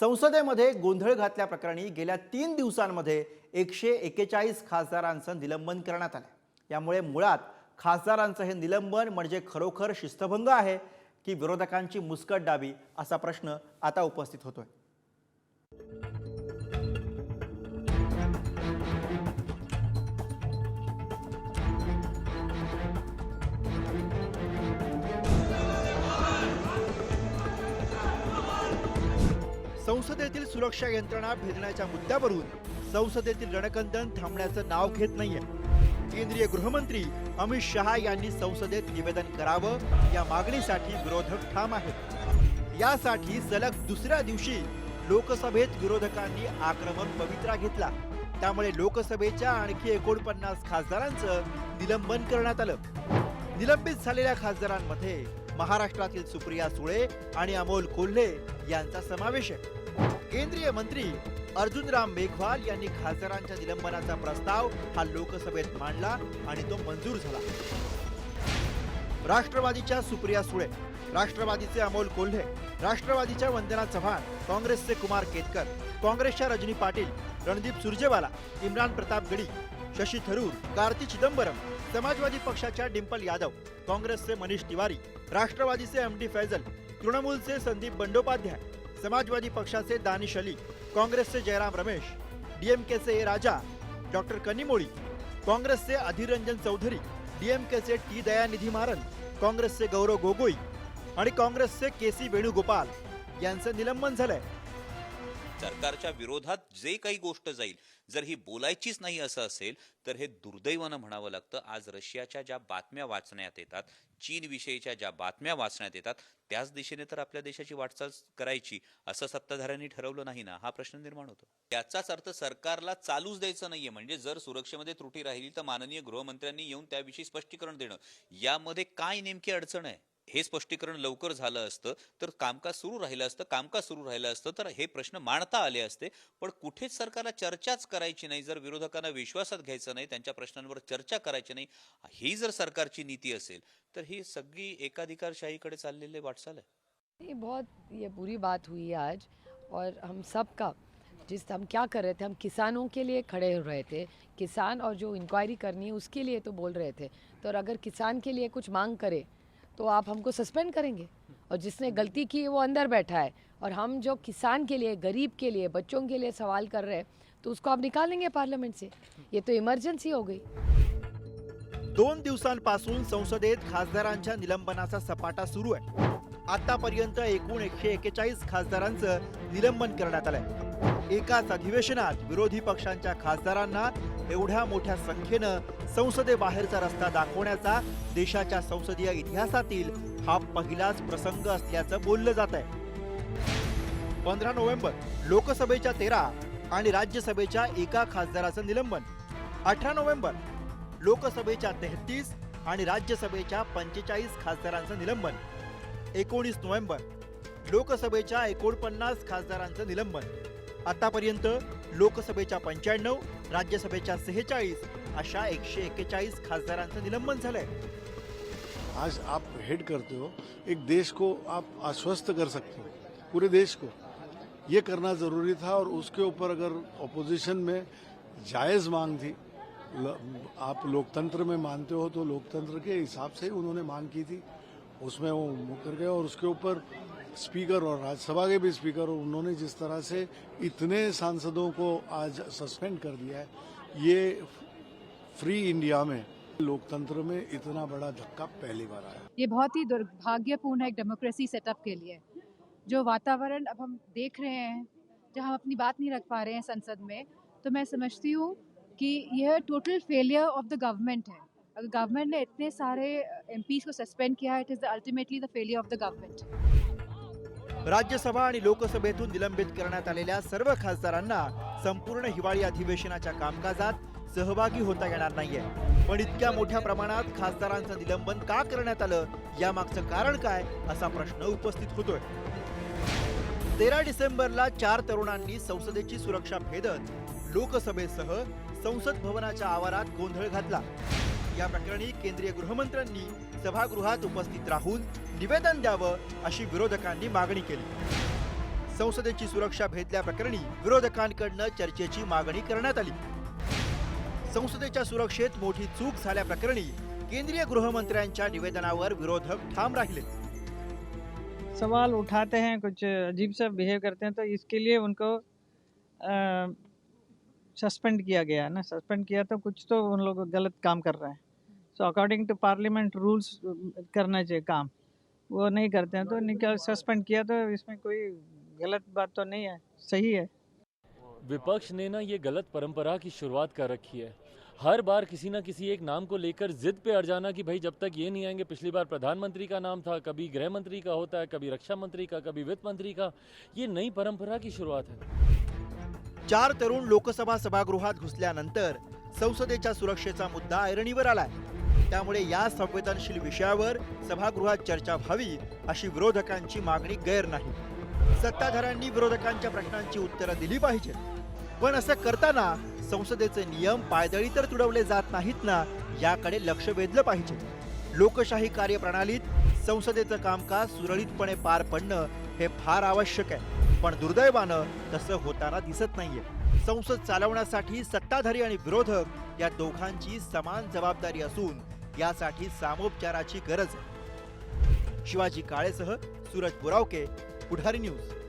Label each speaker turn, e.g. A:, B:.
A: संसदेमध्ये गोंधळ घातल्याप्रकरणी गेल्या 3 दिवसांमध्ये 141 खासदारांचं निलंबन करण्यात आलं। यामुळे मुळात खासदारांचं हे निलंबन म्हणजे खरोखर शिस्तभंग आहे की विरोधकांची मुस्कटदाबी असा प्रश्न आता उपस्थित होतोय। संसदेतील सुरक्षा यंत्रणा भेदण्याच्या मुद्द्यावरून संसदेतील रणकंदन थांबण्याचं नाव घेत नाहीये। केंद्रीय गृहमंत्री अमित शहा यांनी संसदेत निवेदन करावं या मागणीसाठी विरोधक ठाम आहेत। यासाठी सलग दुसऱ्या दिवशी लोकसभेत विरोधकांनी आक्रमक पवित्रा घेतला। त्यामुळे लोकसभेच्या आणखी 49 खासदारांचं निलंबन करण्यात आलं। निलंबित झालेल्या खासदारांमध्ये महाराष्ट्रातील सुप्रिया सुळे आणि अमोल कोल्हे यांचा समावेश आहे। केंद्रीय मंत्री अर्जुनराम मेघवाल यांनी खासदारांच्या निलंबनाचा प्रस्ताव हा लोकसभेत मांडला आणि तो मंजूर झाला। राष्ट्रवादीच्या सुप्रिया सुळे, राष्ट्रवादीचे अमोल कोल्हे, राष्ट्रवादीच्या वंदना चव्हाण, काँग्रेसचे कुमार केतकर, काँग्रेसच्या रजनी पाटील, रणदीप सुरजेवाला, इम्रान प्रताप गडी, शशी थरूर, कार्ती चिदंबरम, समाजवादी पक्षाच्या डिंपल यादव, काँग्रेसचे मनीष तिवारी, राष्ट्रवादीचे एमडी फैजल, तृणमूलचे संदीप बंडोपाध्याय, समाजवादी पक्षाचे दानिश अली, काँग्रेसचे जयराम रमेश, डीएमकेचे ए राजा, डॉक्टर कनिमोळी, काँग्रेसचे अधीर रंजन चौधरी, डीएमकेचे टी दयानिधी मारन, काँग्रेसचे गौरव गोगोई आणि काँग्रेसचे केसी वेणुगोपाल यांचं निलंबन झालंय।
B: सरकारच्या विरोधात जे काही गोष्ट जाईल, जर ही बोलायचीच नाही असं असेल तर हे दुर्दैवानं म्हणावं लागतं। आज रशियाच्या ज्या बातम्या वाचण्यात येतात, चीन विषयीच्या ज्या बातम्या वाचण्यात येतात, त्याच दिशेने तर आपल्या देशाची वाटचाल करायची असं सत्ताधाऱ्यांनी ठरवलं नाही ना, हा प्रश्न निर्माण होतो। याचाच अर्थ सरकारला चालूच द्यायचं नाहीये। म्हणजे जर सुरक्षेमध्ये त्रुटी राहिली तर माननीय गृहमंत्र्यांनी येऊन त्याविषयी स्पष्टीकरण देणं, यामध्ये काय नेमकी अडचण आहे हे स्पष्टीकरण लवकर झालं असतं तर कामकाज सुरू राहिलं असतं तर हे प्रश्न मांडता आले असते। पण कुठेच सरकारला चर्चाच करायची नाही, जर विरोधकांना विश्वासात घ्यायचं नाही, त्यांच्या प्रश्नांवर चर्चा करायची नाही, ही जर सरकारची नीती असेल तर ही सगळी एकाधिकारशाहीकडे चाललेली वाटचाल आहे।
C: ये बुरी बात हुई आज, और हम सब का हम क्या कर रहे थे, हम किसानों के लिए खड़े हो रहे थे। किसान और जो इंक्वायरी करनी है उसके लिए तो बोल रहे थे, तो अगर किसान के लिए कुछ मांग करे तो आप हमको सस्पेंड करेंगे, और जिसने गलती की वो अंदर बैठा है, और हम जो किसान के लिए, गरीब के लिए, बच्चों के लिए सवाल कर रहे हैं तो उसको आप निकालेंगे पार्लियामेंट से। ये तो इमरजेंसी हो गई।
A: 2 दिवसांपासून संसदेत खासदारांच्या निलंबनाचा सपाटा सुरू आहे। आतापर्यंत एकूण 141 खासदारांचं निलंबन करण्यात आलंय। एकाच अधिवेशनात विरोधी पक्षांच्या खासदारांना एवढ्या मोठ्या संख्येनं संसदेबाहेरचा रस्ता दाखवण्याचा देशाच्या संसदीय इतिहासातील हा पहिलाच प्रसंग असल्याचं बोललं जात आहे। 15 नोव्हेंबर लोकसभेच्या 13 आणि राज्यसभेच्या एका खासदाराचं निलंबन, 18 नोव्हेंबर लोकसभेच्या 33 आणि राज्यसभेच्या 45 खासदारांचं निलंबन, 19 नोव्हेंबर लोकसभेच्या 49 खासदारांचं निलंबन, आतापर्यंत लोकसभेच्या 95, राज्यसभेच्या 46 अशा 141 खासदारांचं निलंबन झालंय।
D: आज आप हेड करते हो एक देश को, आप आश्वस्त कर सकते हो पूरे देश को, ये करना जरूरी था। और उसके ऊपर अगर ऑपोजिशन में जायज मांग थी, आप लोकतंत्र में मानते हो तो लोकतंत्र के हिसाब से ही उन्होंने मांग की थी, उसमें वो मुकर गए। और उसके ऊपर स्पीकर और राज्यसभा के भी स्पीकर, उन्होंने जिस तरह से इतने सांसदों को आज सस्पेंड कर दिया है, ये फ्री इंडिया में, लोकतंत्र में इतना बड़ा धक्का पहली बार आया।
E: ये बहुत ही दुर्भाग्यपूर्ण है एक डेमोक्रेसी सेटअप के लिए। जो वातावरण अब हम देख रहे हैं, जहां हम अपनी बात नहीं रख पा रहे हैं संसद में, तो मैं समझती हूँ कि यह total failure of the government है। अगर गवर्नमेंट ने इतने सारे एमपीज को सस्पेंड किया है, it is ultimately the failure of the government.
A: Rajya Sabha आणि लोकसभेतून निलंबित करण्यात आलेल्या सर्व खासदारांना संपूर्ण हिवाळी अधिवेशनाच्या कामकाजात सहभागी होता येणार नाहीये। पण इतक्या मोठ्या प्रमाणात खासदारांचं निलंबन का करण्यात आलं, यामागचं कारण काय असा प्रश्न उपस्थित होतोय। 13 डिसेंबरला 4 तरुणांनी संसदेची सुरक्षा भेदत लोकसभेसह संसद भवनाच्या आवारात गोंधळ घातला। या प्रकरणी केंद्रीय गृहमंत्र्यांनी सभागृहात उपस्थित राहून निवेदन द्यावं अशी विरोधकांनी मागणी केली। संसदेची सुरक्षा भेदल्याप्रकरणी विरोधकांकडनं चर्चेची मागणी करण्यात आली. संसदेच्या सुरक्षेत मोठी चूक झाल्याप्रकरणी केंद्रीय गृहमंत्र्यांच्या निवेदनावर विरोधक ठाम राहिले.
F: सवाल उठाते हैं, कुछ अजीब सा बिहेव करते हैं, तो इसके लिए उनको सस्पेंड किया गया ना. सस्पेंड किया तो कुछ तो उन लोग गलत काम कर रहे हैं. So according to parliament rules करना चाहिए काम, वो नहीं करते हैं तो निकल सस्पेंड किया. तो इसमें कोई गलत बात तो नहीं है, सही है.
G: विपक्ष ने ना ये गलत परंपरा की शुरुआत कर रखी है. हर बार किसी ना किसी एक नाम को लेकर जिद पे अड़ जाना कि भाई जब तक ये नहीं आएंगे. पिछली बार प्रधानमंत्री का नाम था, कभी गृह मंत्री का होता है, कभी रक्षा मंत्री का, कभी वित्त मंत्री का. ये नई परंपरा की शुरुआत है.
A: 4 तरुण लोकसभा सभागृहात घुसल्यानंतर संसदेच्या सुरक्षेचा मुद्दा ऐरणीवर आलाय. त्यामुळे या संवेदनशील विषयावर सभागृहात चर्चा व्हावी अशी विरोधकांची मागणी गैर नाही. सत्ताधाऱ्यांनी विरोधकांच्या प्रश्नांची उत्तरं दिली पाहिजेत, पण असं करताना संसदेचे नियम पायदळी तर तुडवले जात नाहीत ना, याकडे लक्ष वेधलं पाहिजे. लोकशाही कार्यप्रणालीत संसदेचं कामकाज सुरळीतपणे पार पडणं हे फार आवश्यक आहे, पण दुर्दैवानं तसं होताना दिसत नाहीये. संसद चालवण्यासाठी सत्ताधारी आणि विरोधक या दोघांची समान जबाबदारी असून यासाठी सामोपचाराची गरज आहे. शिवाजी काळेसह सूरज बोरावके, पुढारी न्यूज.